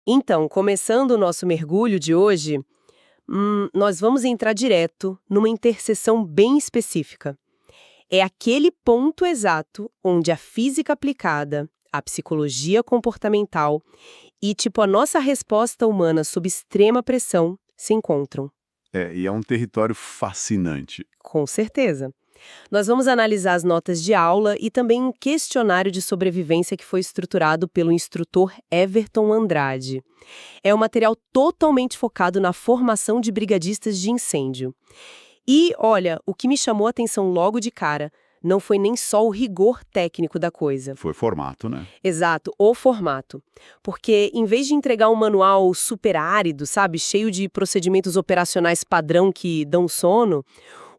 Então, começando o nosso mergulho de hoje, nós vamos entrar direto numa interseção bem específica. É aquele ponto exato onde a física aplicada, a psicologia comportamental e, tipo, a nossa resposta humana sob extrema pressão se encontram. E é um território fascinante. Com certeza. Nós vamos analisar as notas de aula e também um questionário de sobrevivência que foi estruturado pelo instrutor Everton Andrade. É um material totalmente focado na formação de brigadistas de incêndio. E, olha, o que me chamou a atenção logo de cara não foi nem só o rigor técnico da coisa. Foi formato, né? Exato, o formato. Porque, em vez de entregar um manual super árido, sabe, cheio de procedimentos operacionais padrão que dão sono,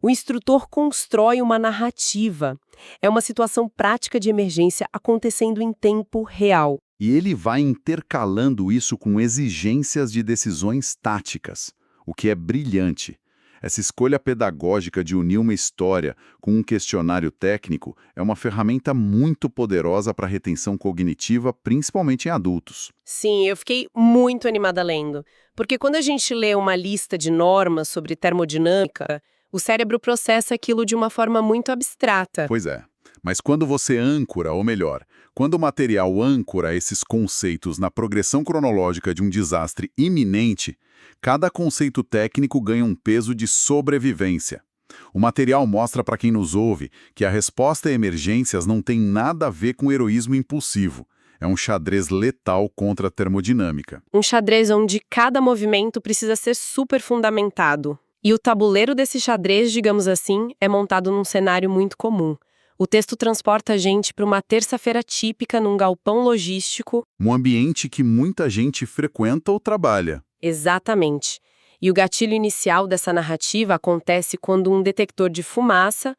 o instrutor constrói uma narrativa. É uma situação prática de emergência acontecendo em tempo real. E ele vai intercalando isso com exigências de decisões táticas, o que é brilhante. Essa escolha pedagógica de unir uma história com um questionário técnico é uma ferramenta muito poderosa para a retenção cognitiva, principalmente em adultos. Sim, eu fiquei muito animada lendo. Porque quando a gente lê uma lista de normas sobre termodinâmica, o cérebro processa aquilo de uma forma muito abstrata. Pois é. Mas quando você âncora, ou melhor, quando o material âncora esses conceitos na progressão cronológica de um desastre iminente, cada conceito técnico ganha um peso de sobrevivência. O material mostra para quem nos ouve que a resposta a emergências não tem nada a ver com heroísmo impulsivo. É um xadrez letal contra a termodinâmica. Um xadrez onde cada movimento precisa ser super fundamentado. E o tabuleiro desse xadrez, digamos assim, é montado num cenário muito comum. O texto transporta a gente para uma terça-feira típica num galpão logístico. Um ambiente que muita gente frequenta ou trabalha. Exatamente. E o gatilho inicial dessa narrativa acontece quando um detector de fumaça,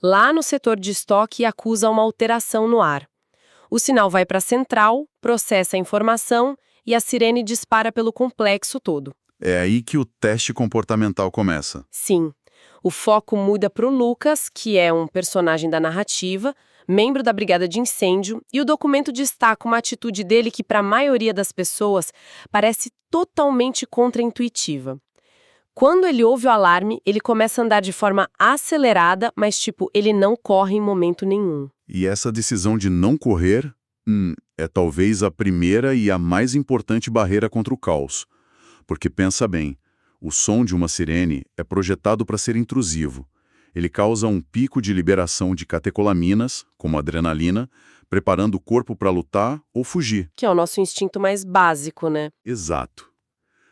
lá no setor de estoque, acusa uma alteração no ar. O sinal vai para a central, processa a informação e a sirene dispara pelo complexo todo. É aí que o teste comportamental começa. Sim. O foco muda para o Lucas, que é um personagem da narrativa, membro da brigada de incêndio, e o documento destaca uma atitude dele que, para a maioria das pessoas, parece totalmente contraintuitiva. Quando ele ouve o alarme, ele começa a andar de forma acelerada, mas, ele não corre em momento nenhum. E essa decisão de não correr, é talvez a primeira e a mais importante barreira contra o caos. Porque pensa bem, o som de uma sirene é projetado para ser intrusivo. Ele causa um pico de liberação de catecolaminas, como adrenalina, preparando o corpo para lutar ou fugir. Que é o nosso instinto mais básico, né? Exato.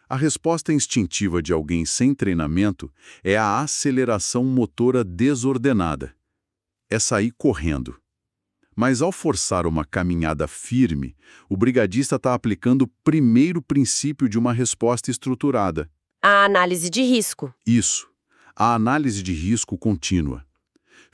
A resposta instintiva de alguém sem treinamento é a aceleração motora desordenada. É sair correndo. Mas ao forçar uma caminhada firme, o brigadista está aplicando o primeiro princípio de uma resposta estruturada. A análise de risco. Isso, a análise de risco contínua.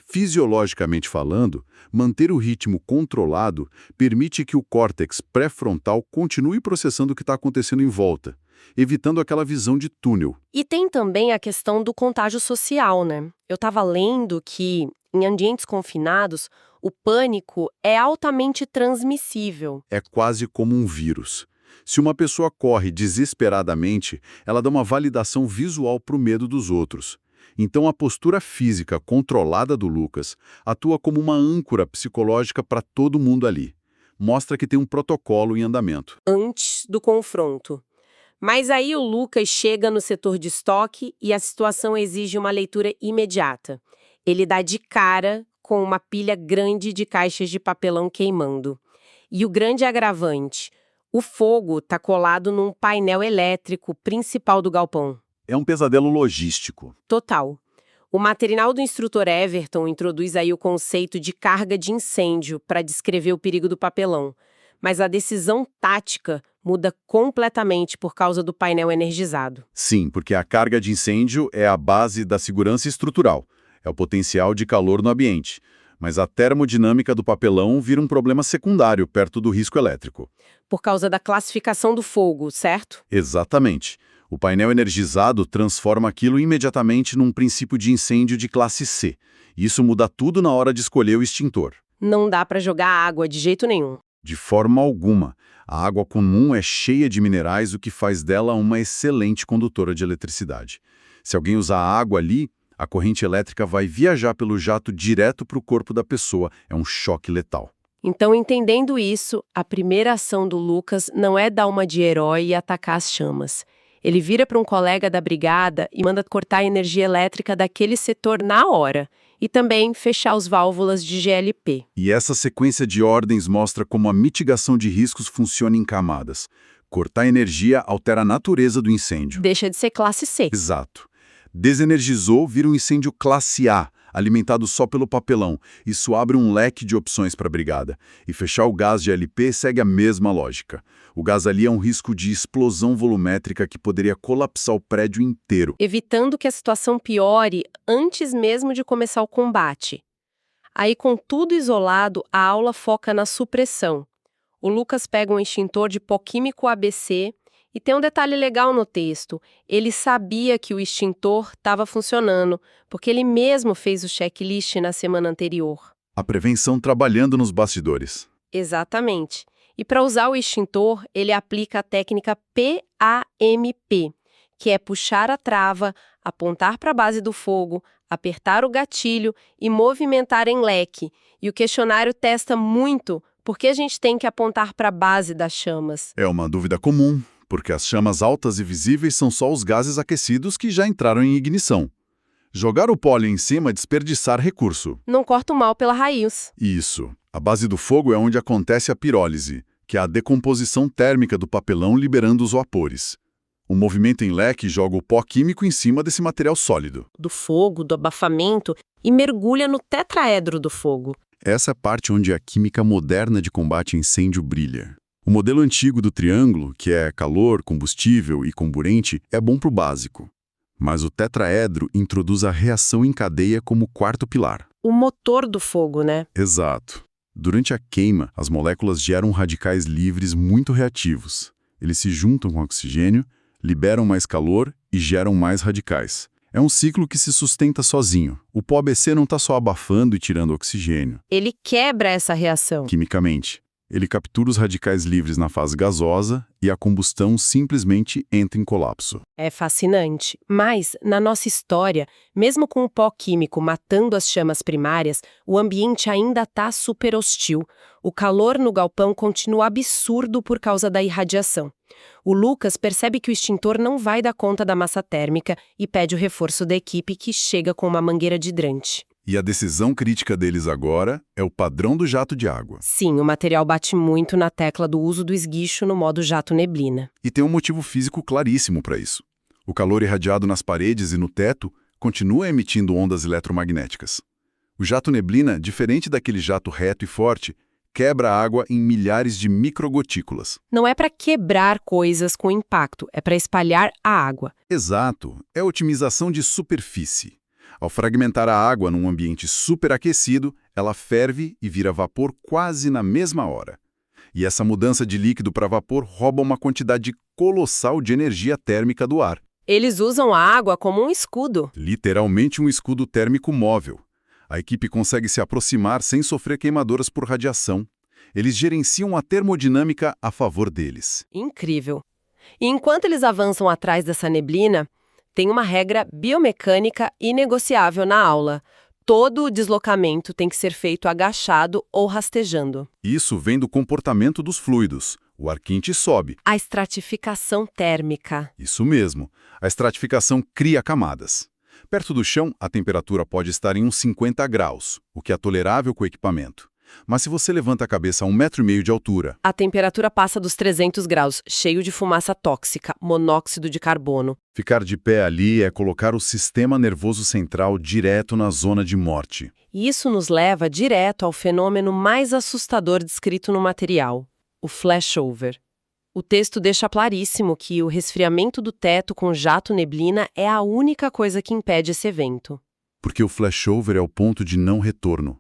Fisiologicamente falando, manter o ritmo controlado permite que o córtex pré-frontal continue processando o que está acontecendo em volta, evitando aquela visão de túnel. E tem também a questão do contágio social, né? Eu estava lendo que, em ambientes confinados, o pânico é altamente transmissível. É quase como um vírus. Se uma pessoa corre desesperadamente, ela dá uma validação visual para o medo dos outros. Então a postura física controlada do Lucas atua como uma âncora psicológica para todo mundo ali. Mostra que tem um protocolo em andamento. Antes do confronto. Mas aí o Lucas chega no setor de estoque e a situação exige uma leitura imediata. Ele dá de cara com uma pilha grande de caixas de papelão queimando. E o grande agravante, o fogo está colado num painel elétrico principal do galpão. É um pesadelo logístico. Total. O material do instrutor Everton introduz aí o conceito de carga de incêndio para descrever o perigo do papelão. Mas a decisão tática muda completamente por causa do painel energizado. Sim, porque a carga de incêndio é a base da segurança estrutural. É o potencial de calor no ambiente. Mas a termodinâmica do papelão vira um problema secundário perto do risco elétrico. Por causa da classificação do fogo, certo? Exatamente. O painel energizado transforma aquilo imediatamente num princípio de incêndio de classe C. Isso muda tudo na hora de escolher o extintor. Não dá para jogar água de jeito nenhum. De forma alguma. A água comum é cheia de minerais, o que faz dela uma excelente condutora de eletricidade. Se alguém usar água ali, a corrente elétrica vai viajar pelo jato direto para o corpo da pessoa. É um choque letal. Então, entendendo isso, a primeira ação do Lucas não é dar uma de herói e atacar as chamas. Ele vira para um colega da brigada e manda cortar a energia elétrica daquele setor na hora. E também fechar as válvulas de GLP. E essa sequência de ordens mostra como a mitigação de riscos funciona em camadas. Cortar energia altera a natureza do incêndio. Deixa de ser classe C. Exato. Desenergizou, vira um incêndio classe A, alimentado só pelo papelão. Isso abre um leque de opções para a brigada. E fechar o gás de LP segue a mesma lógica. O gás ali é um risco de explosão volumétrica que poderia colapsar o prédio inteiro. Evitando que a situação piore antes mesmo de começar o combate. Aí, com tudo isolado, a aula foca na supressão. O Lucas pega um extintor de pó químico ABC e tem um detalhe legal no texto. Ele sabia que o extintor estava funcionando, porque ele mesmo fez o checklist na semana anterior. A prevenção trabalhando nos bastidores. Exatamente. E para usar o extintor, ele aplica a técnica PAMP, que é puxar a trava, apontar para a base do fogo, apertar o gatilho e movimentar em leque. E o questionário testa muito porque a gente tem que apontar para a base das chamas. É uma dúvida comum, porque as chamas altas e visíveis são só os gases aquecidos que já entraram em ignição. Jogar o pólen em cima é desperdiçar recurso. Não corta o mal pela raiz. Isso. A base do fogo é onde acontece a pirólise, que é a decomposição térmica do papelão liberando os vapores. O movimento em leque joga o pó químico em cima desse material sólido. Do fogo, do abafamento, e mergulha no tetraedro do fogo. Essa é a parte onde a química moderna de combate a incêndio brilha. O modelo antigo do triângulo, que é calor, combustível e comburente, é bom para o básico. Mas o tetraedro introduz a reação em cadeia como quarto pilar. O motor do fogo, né? Exato. Durante a queima, as moléculas geram radicais livres muito reativos. Eles se juntam com oxigênio, liberam mais calor e geram mais radicais. É um ciclo que se sustenta sozinho. O pó ABC não está só abafando e tirando oxigênio. Ele quebra essa reação. Quimicamente, ele captura os radicais livres na fase gasosa e a combustão simplesmente entra em colapso. É fascinante. Mas, na nossa história, mesmo com o pó químico matando as chamas primárias, o ambiente ainda está super hostil. O calor no galpão continua absurdo por causa da irradiação. O Lucas percebe que o extintor não vai dar conta da massa térmica e pede o reforço da equipe, que chega com uma mangueira de hidrante. E a decisão crítica deles agora é o padrão do jato de água. Sim, o material bate muito na tecla do uso do esguicho no modo jato-neblina. E tem um motivo físico claríssimo para isso. O calor irradiado nas paredes e no teto continua emitindo ondas eletromagnéticas. O jato-neblina, diferente daquele jato reto e forte, quebra a água em milhares de microgotículas. Não é para quebrar coisas com impacto, é para espalhar a água. Exato, é otimização de superfície. Ao fragmentar a água num ambiente superaquecido, ela ferve e vira vapor quase na mesma hora. E essa mudança de líquido para vapor rouba uma quantidade colossal de energia térmica do ar. Eles usam a água como um escudo. Literalmente um escudo térmico móvel. A equipe consegue se aproximar sem sofrer queimaduras por radiação. Eles gerenciam a termodinâmica a favor deles. Incrível. E enquanto eles avançam atrás dessa neblina, tem uma regra biomecânica inegociável na aula. Todo o deslocamento tem que ser feito agachado ou rastejando. Isso vem do comportamento dos fluidos. O ar quente sobe. A estratificação térmica. Isso mesmo. A estratificação cria camadas. Perto do chão, a temperatura pode estar em uns 50 graus, o que é tolerável com o equipamento. Mas se você levanta a cabeça a 1,5 metro de altura... A temperatura passa dos 300 graus, cheio de fumaça tóxica, monóxido de carbono. Ficar de pé ali é colocar o sistema nervoso central direto na zona de morte. E isso nos leva direto ao fenômeno mais assustador descrito no material, o flashover. O texto deixa claríssimo que o resfriamento do teto com jato-neblina é a única coisa que impede esse evento. Porque o flashover é o ponto de não retorno.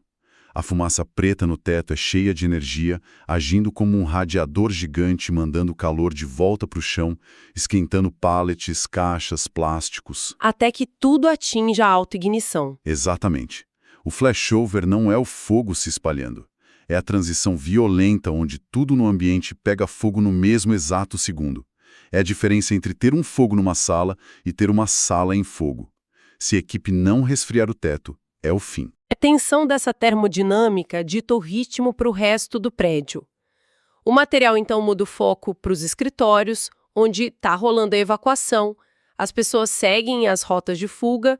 A fumaça preta no teto é cheia de energia, agindo como um radiador gigante, mandando calor de volta para o chão, esquentando pallets, caixas, plásticos. Até que tudo atinja a autoignição. Exatamente. O flashover não é o fogo se espalhando. É a transição violenta onde tudo no ambiente pega fogo no mesmo exato segundo. É a diferença entre ter um fogo numa sala e ter uma sala em fogo. Se a equipe não resfriar o teto, é o fim. A tensão dessa termodinâmica dita o ritmo para o resto do prédio. O material então muda o foco para os escritórios, onde está rolando a evacuação, as pessoas seguem as rotas de fuga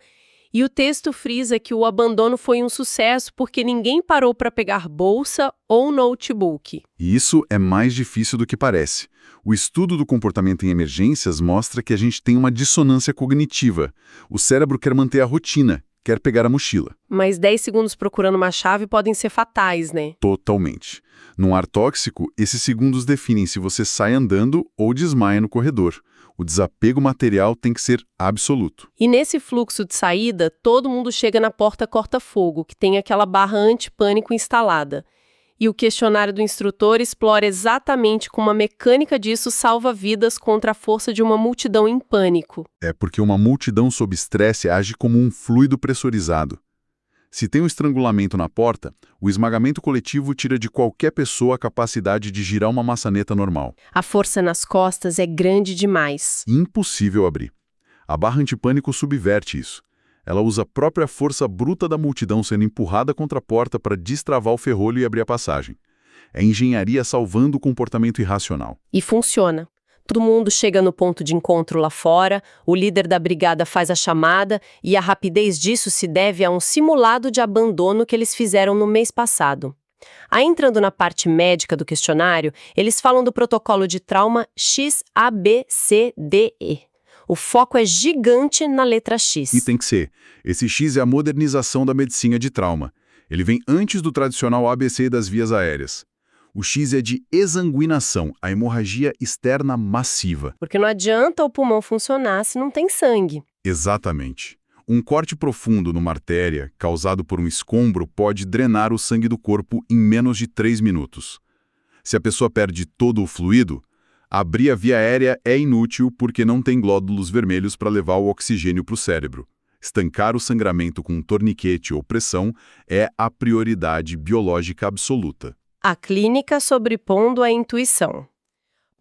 e o texto frisa que o abandono foi um sucesso porque ninguém parou para pegar bolsa ou notebook. E isso é mais difícil do que parece. O estudo do comportamento em emergências mostra que a gente tem uma dissonância cognitiva. O cérebro quer manter a rotina, quer pegar a mochila. Mas 10 segundos procurando uma chave podem ser fatais, né? Totalmente. Num ar tóxico, esses segundos definem se você sai andando ou desmaia no corredor. O desapego material tem que ser absoluto. E nesse fluxo de saída, todo mundo chega na porta corta-fogo, que tem aquela barra anti-pânico instalada. E o questionário do instrutor explora exatamente como a mecânica disso salva vidas contra a força de uma multidão em pânico. É porque uma multidão sob estresse age como um fluido pressurizado. Se tem um estrangulamento na porta, o esmagamento coletivo tira de qualquer pessoa a capacidade de girar uma maçaneta normal. A força nas costas é grande demais. Impossível abrir. A barra antipânico subverte isso. Ela usa a própria força bruta da multidão sendo empurrada contra a porta para destravar o ferrolho e abrir a passagem. É engenharia salvando o comportamento irracional. E funciona. Todo mundo chega no ponto de encontro lá fora, o líder da brigada faz a chamada e a rapidez disso se deve a um simulado de abandono que eles fizeram no mês passado. Aí, entrando na parte médica do questionário, eles falam do protocolo de trauma XABCDE. O foco é gigante na letra X. E tem que ser. Esse X é a modernização da medicina de trauma. Ele vem antes do tradicional ABC das vias aéreas. O X é de exsanguinação, a hemorragia externa massiva. Porque não adianta o pulmão funcionar se não tem sangue. Exatamente. Um corte profundo numa artéria, causado por um escombro, pode drenar o sangue do corpo em menos de 3 minutos. Se a pessoa perde todo o fluido, abrir a via aérea é inútil porque não tem glóbulos vermelhos para levar o oxigênio para o cérebro. Estancar o sangramento com um torniquete ou pressão é a prioridade biológica absoluta. A clínica sobrepondo a intuição.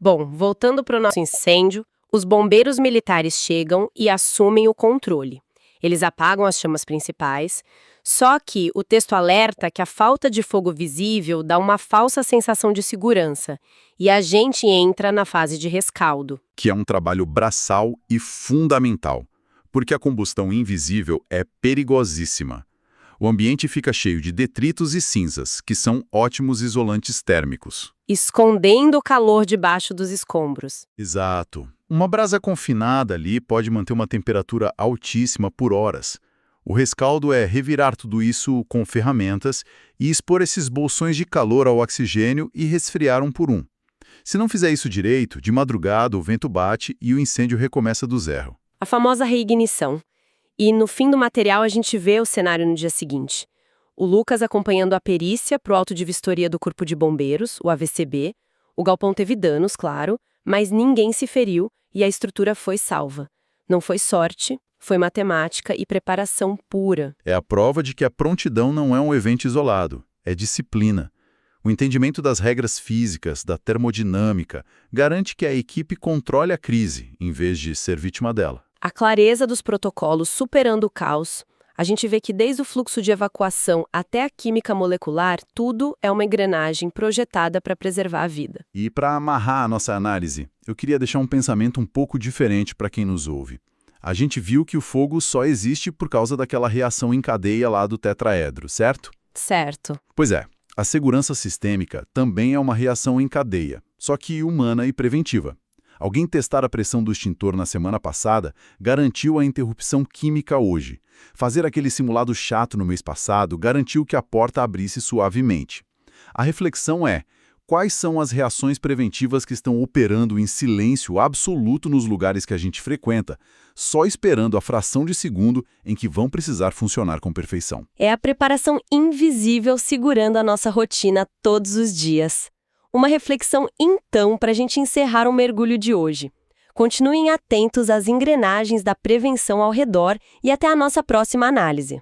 Bom, voltando para o nosso incêndio, os bombeiros militares chegam e assumem o controle. Eles apagam as chamas principais, só que o texto alerta que a falta de fogo visível dá uma falsa sensação de segurança, e a gente entra na fase de rescaldo. Que é um trabalho braçal e fundamental, porque a combustão invisível é perigosíssima. O ambiente fica cheio de detritos e cinzas, que são ótimos isolantes térmicos. Escondendo o calor debaixo dos escombros. Exato. Uma brasa confinada ali pode manter uma temperatura altíssima por horas. O rescaldo é revirar tudo isso com ferramentas e expor esses bolsões de calor ao oxigênio e resfriar um por um. Se não fizer isso direito, de madrugada o vento bate e o incêndio recomeça do zero. A famosa reignição. E no fim do material a gente vê o cenário no dia seguinte. O Lucas acompanhando a perícia para o auto de vistoria do Corpo de Bombeiros, o AVCB. O galpão teve danos, claro, mas ninguém se feriu e a estrutura foi salva. Não foi sorte, foi matemática e preparação pura. É a prova de que a prontidão não é um evento isolado, é disciplina. O entendimento das regras físicas, da termodinâmica, garante que a equipe controle a crise, em vez de ser vítima dela. A clareza dos protocolos superando o caos, a gente vê que desde o fluxo de evacuação até a química molecular, tudo é uma engrenagem projetada para preservar a vida. E para amarrar a nossa análise, eu queria deixar um pensamento um pouco diferente para quem nos ouve. A gente viu que o fogo só existe por causa daquela reação em cadeia lá do tetraedro, certo? Certo. Pois é, a segurança sistêmica também é uma reação em cadeia, só que humana e preventiva. Alguém testar a pressão do extintor na semana passada garantiu a interrupção química hoje. Fazer aquele simulado chato no mês passado garantiu que a porta abrisse suavemente. A reflexão é: quais são as reações preventivas que estão operando em silêncio absoluto nos lugares que a gente frequenta, só esperando a fração de segundo em que vão precisar funcionar com perfeição? É a preparação invisível segurando a nossa rotina todos os dias. Uma reflexão, então, para a gente encerrar o mergulho de hoje. Continuem atentos às engrenagens da prevenção ao redor e até a nossa próxima análise.